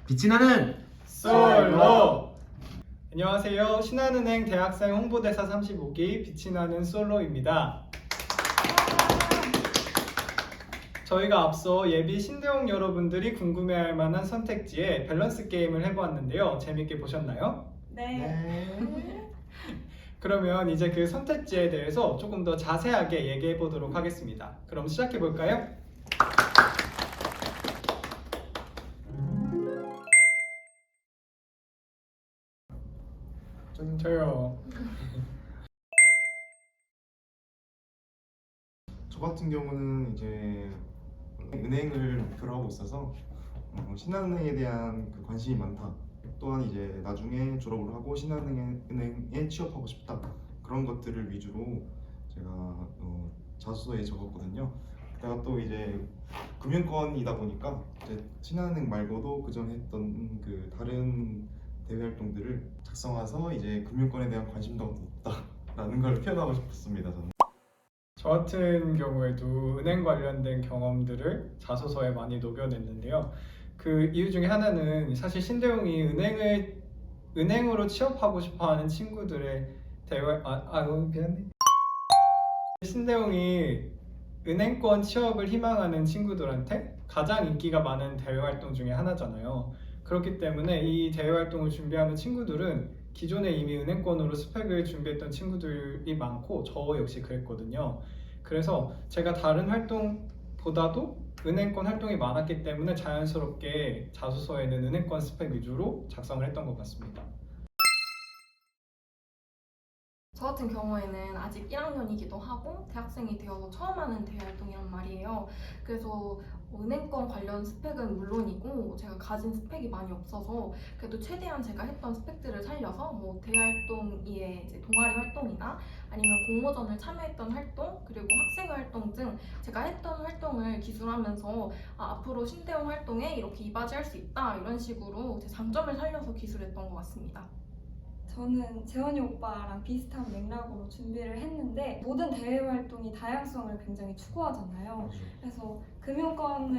빛이 나는 솔로! 안녕하세요. 신한은행 대학생 홍보대사 35기 빛이 나는 솔로입니다. 저희가 앞서 예비 신대용 여러분들이 궁금해할 만한 선택지에 밸런스 게임을 해보았는데요. 재밌게 보셨나요? 네. 그러면 이제 그 선택지에 대해서 조금 더 자세하게 얘기해 보도록 하겠습니다. 그럼 시작해 볼까요? 저요. 저 같은 경우는 이제 은행을 목표로 하고 있어서 신한은행에 대한 그 관심이 많다. 또한 이제 나중에 졸업을 하고 신한은행에 취업하고 싶다. 그런 것들을 위주로 제가 자소서에 적었거든요. 제가 또 이제 금융권이다 보니까 이제 신한은행 말고도 그전에 했던 그 다른 대외 활동들을 작성해서 이제 금융권에 대한 관심도가 높다라는 걸 표현하고 싶었습니다. 저는. 저 같은 경우에도 은행 관련된 경험들을 자소서에 많이 녹여냈는데요. 그 이유 중에 하나는 사실 신대용이 은행으로 취업하고 싶어하는 친구들의 미안해. 신대용이 은행권 취업을 희망하는 친구들한테 가장 인기가 많은 대외 활동 중에 하나잖아요. 그렇기 때문에 이 대외 활동을 준비하는 친구들은 기존에 이미 은행권으로 스펙을 준비했던 친구들이 많고 저 역시 그랬거든요. 그래서 제가 다른 활동보다도 은행권 활동이 많았기 때문에 자연스럽게 자소서에는 은행권 스펙 위주로 작성을 했던 것 같습니다. 저 같은 경우에는 아직 1학년이기도 하고 대학생이 되어서 처음 하는 대외활동이란 말이에요. 그래서 은행권 관련 스펙은 물론이고 제가 가진 스펙이 많이 없어서 그래도 최대한 제가 했던 스펙들을 살려서 뭐 대외활동의 이제 동아리 활동이나 아니면 공모전을 참여했던 활동 그리고 학생 활동 등 제가 했던 활동을 기술하면서 앞으로 신대용 활동에 이렇게 이바지할 수 있다 이런 식으로 제 장점을 살려서 기술했던 것 같습니다. 저는 재원이 오빠랑 비슷한 맥락으로 준비를 했는데 모든 대외 활동이 다양성을 굉장히 추구하잖아요. 그래서 금융권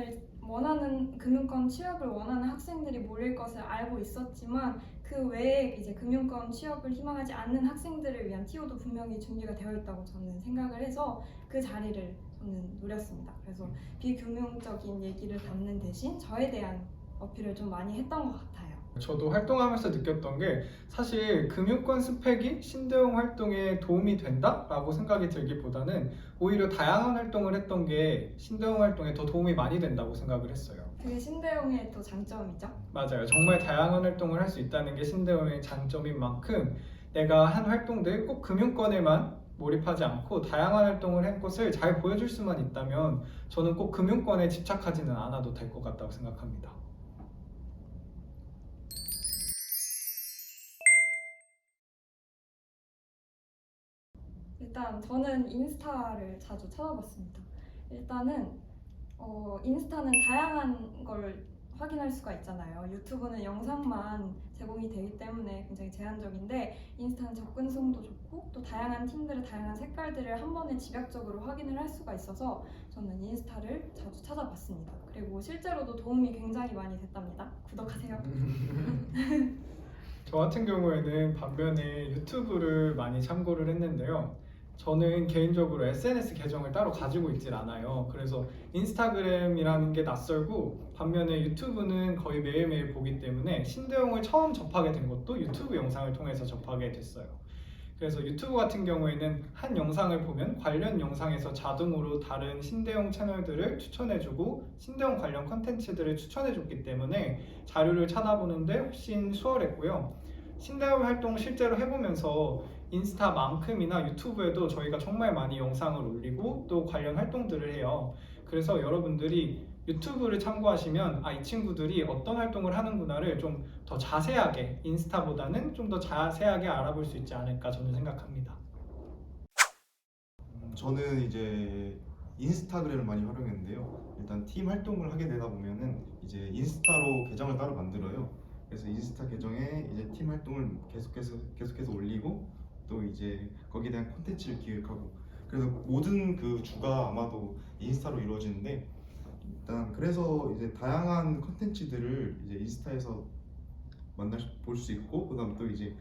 취업을 원하는 학생들이 몰릴 것을 알고 있었지만 그 외에 이제 금융권 취업을 희망하지 않는 학생들을 위한 티오도 분명히 준비가 되어 있다고 저는 생각을 해서 그 자리를 저는 노렸습니다. 그래서 비금융적인 얘기를 담는 대신 저에 대한 어필을 좀 많이 했던 것 같아요. 저도 활동하면서 느꼈던 게 사실 금융권 스펙이 신대용 활동에 도움이 된다라고 생각이 들기보다는 오히려 다양한 활동을 했던 게 신대용 활동에 더 도움이 많이 된다고 생각을 했어요. 그게 신대용의 또 장점이죠. 맞아요. 정말 다양한 활동을 할 수 있다는 게 신대용의 장점인 만큼 내가 한 활동들 꼭 금융권에만 몰입하지 않고 다양한 활동을 한 것을 잘 보여줄 수만 있다면 저는 꼭 금융권에 집착하지는 않아도 될 것 같다고 생각합니다. 일단 저는 인스타를 자주 찾아봤습니다. 일단은 인스타는 다양한 걸 확인할 수가 있잖아요. 유튜브는 영상만 제공이 되기 때문에 굉장히 제한적인데 인스타는 접근성도 좋고 또 다양한 팀들의 다양한 색깔들을 한 번에 집약적으로 확인을 할 수가 있어서 저는 인스타를 자주 찾아봤습니다. 그리고 실제로도 도움이 굉장히 많이 됐답니다. 구독하세요. 저 같은 경우에는 반면에 유튜브를 많이 참고를 했는데요. 저는 개인적으로 SNS 계정을 따로 가지고 있질 않아요. 그래서 인스타그램이라는 게 낯설고 반면에 유튜브는 거의 매일매일 보기 때문에 신대용을 처음 접하게 된 것도 유튜브 영상을 통해서 접하게 됐어요. 그래서 유튜브 같은 경우에는 한 영상을 보면 관련 영상에서 자동으로 다른 신대용 채널들을 추천해주고 신대용 관련 컨텐츠들을 추천해줬기 때문에 자료를 찾아보는데 훨씬 수월했고요. 신대용 활동 실제로 해보면서 인스타만큼이나 유튜브에도 저희가 정말 많이 영상을 올리고 또 관련 활동들을 해요. 그래서 여러분들이 유튜브를 참고하시면 이 친구들이 어떤 활동을 하는구나를 좀 더 자세하게 인스타보다는 좀 더 자세하게 알아볼 수 있지 않을까 저는 생각합니다. 저는 이제 인스타그램을 많이 활용했는데요. 일단 팀 활동을 하게 되다 보면은 이제 인스타로 계정을 따로 만들어요. 그래서 인스타 계정에 이제 팀 활동을 계속해서 올리고 또 이제 거기에 대한 콘텐츠를 기획하고 그래서 모든 그 주가 아마도 인스타로 이루어지는데 일단 그래서 이제 다양한 콘텐츠들을 이제 인스타에서 볼 수 있고 그다음 또 이제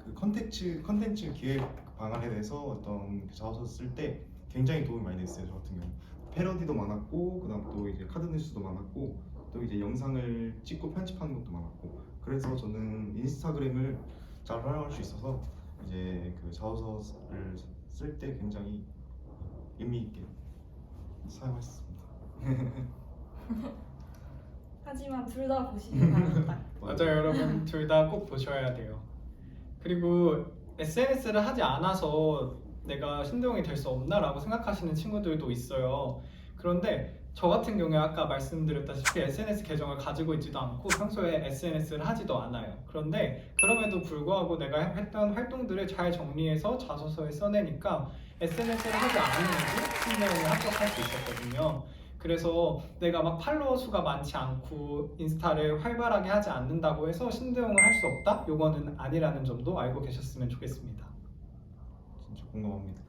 그 컨텐츠 기획 방안에 대해서 어떤 그 자소서 쓸 때 굉장히 도움이 많이 됐어요. 저 같은 경우 패러디도 많았고 그다음 또 이제 카드 뉴스도 많았고 또 이제 영상을 찍고 편집하는 것도 많았고 그래서 저는 인스타그램을 잘 활용할 수 있어서 이제 그 자소서를 쓸 때 굉장히 의미 있게 사용했습니다. 하지만 둘 다 보시기 바랍니다. 맞아요, 여러분 둘 다 꼭 보셔야 돼요. 그리고 SNS를 하지 않아서 내가 신대용이 될 수 없나라고 생각하시는 친구들도 있어요. 그런데 저 같은 경우에 아까 말씀드렸다시피 SNS 계정을 가지고 있지도 않고 평소에 SNS를 하지도 않아요. 그런데 그럼에도 불구하고 내가 했던 활동들을 잘 정리해서 자소서에 써내니까 SNS를 하지 않으면서 신대용에 합격할 수 있었거든요. 그래서 내가 막 팔로워 수가 많지 않고 인스타를 활발하게 하지 않는다고 해서 신대용을 할 수 없다? 요거는 아니라는 점도 알고 계셨으면 좋겠습니다. 진짜 공감합니다.